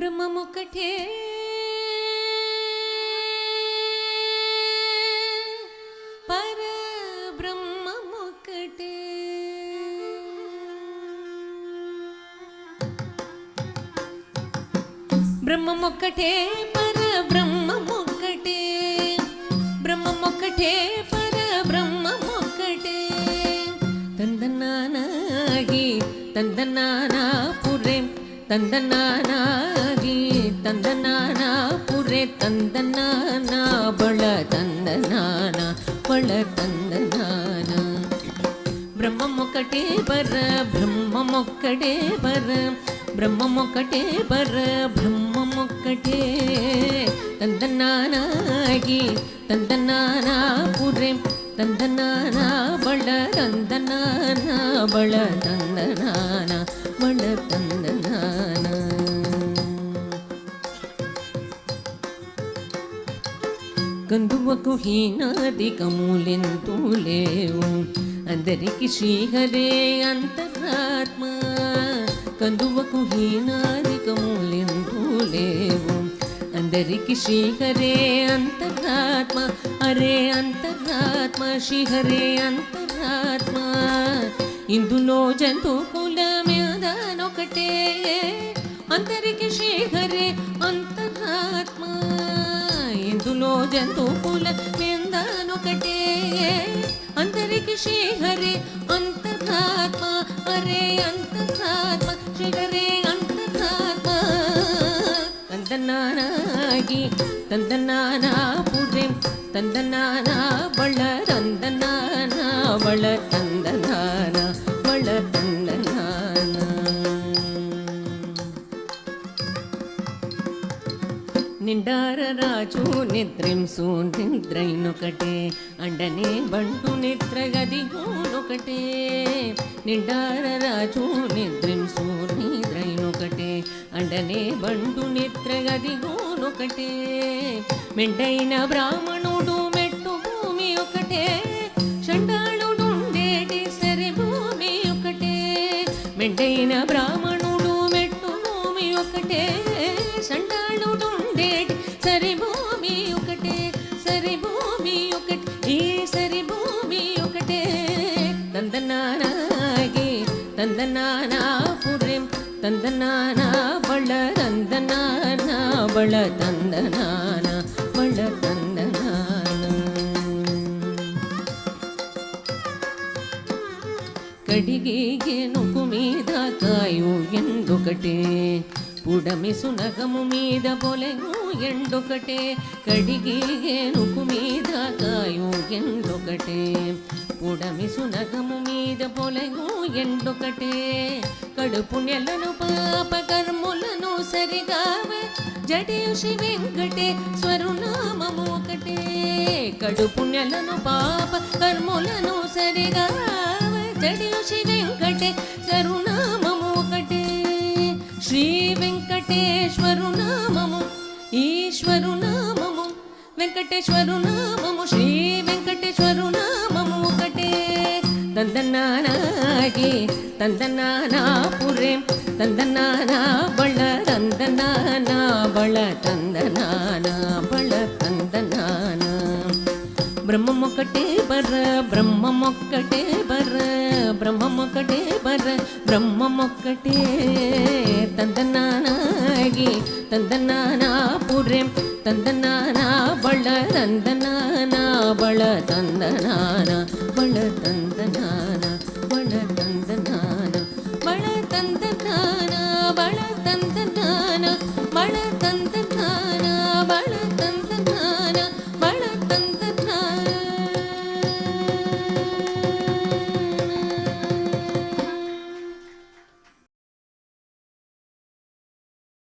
బ్రహ్మమొక్కటే పరబ్రహ్మమొక్కటే బ్రహ్మమొక్కటే పరబ్రహ్మమొక్కటే బ్రహ్మమొక్కటే పరబ్రహ్మమొక్కటే తందనానాగి తందనానాపురే తందనానాగి తందనానాపురే తందనానా బళ తందనానా బళ తందనానా బ్రహ్మమొక్కటే పరబ్రహ్మమొక్కటే బ్రహ్మమొక్కటే పరబ్రహ్మమొక్కటే తందనానాగి తందనానాపురే తందనానా బళ తందనానా బళ తందనానా బళ తందనానా కందువకు హీనాదికములెంతూ లేవు అందరికి శ్రీహరే అంతరాత్మ కందువకు హీనాదికములెంతూ లేవు అందరికి శ్రీహరే అంతరాత్మ అరే అంతరాత్మ శ్రీహరే అంతరాత్మ ఇందులో జంతు కులమేదనొకటే అందరికి శ్రీహరే అంతరాత్మ ఇందులో జంతు కులమేదనొకటే అందరికి శ్రీహరే అంతరాత్మ అరే అంతరాత్మ శ్రీహరే అంతరాత్మ తందనానాగి తందనానాపురే తందనానా బళ తందనానా బళ తందనానా బళ తందనానా నిండార రాజు నిద్రింసు నిద్రైనొకటే అండనే బంటు నిద్రగదిగోనొకటే నిండార రాజు నిద్రింసు నిద్రైనొకటే అండనే బంటు నిద్రగదిగోనొకటే మెండైన బ్రాహ్మణుడు మెట్టు భూమి ఒకటే చండాళుడుండేటి సరి భూమి ఒకటే మెండైన బ్రాహ్మణుడు మెట్టు భూమి ఒకటే చండాళుడుండేటి సరి భూమి ఒకటే సరి భూమి ఒకటే ఈ సరి భూమి ఒకటే తందనానాగి తందనానాపురే తందనానా బళ తందనానా బళ తందనానా బళ తందనానా కడిగి గెనుకు మీద కాయు ఎండొకటే పుడమి సునగము మీద పొలెను ఎండొకటే కడిగి గెనుకు మీద కాయు ఎండొకటే పుడమి సునగము మీద పొలెను ఎండొకటే కడుపు నెలను పాప కర్ములను సరిగావ జడేయు శ్రీ వెంకటేశ్వరు నామము ఒకటే కడుపు నెలను పాప కర్ములను సరిగావ జడేయు శ్రీ వెంకటేశ్వరు నామము ఒకటే శ్రీ వెంకటేశ్వరు నామము ఈశ్వరు నామము వెంకటేశ్వరు నామము శ్రీ వెంకటేశ్వరు నామము ఒకటే తందనానాగి తందనానాపురే తందనానా బళ తందనానా బళ తందనానా బళ తందనానా బ్రహ్మమొక్కటే బ్రహ్మమొక్కటే బ్రహ్మమొక్కటే బ్రహ్మమొక్కటే తందనానాగి తందనానాపురే తందనానా బళ తందనానా బళ తందనానా బళ తందనానా బళ తందనానా బళ తందనానా బళ తందనానా బళ తందనానా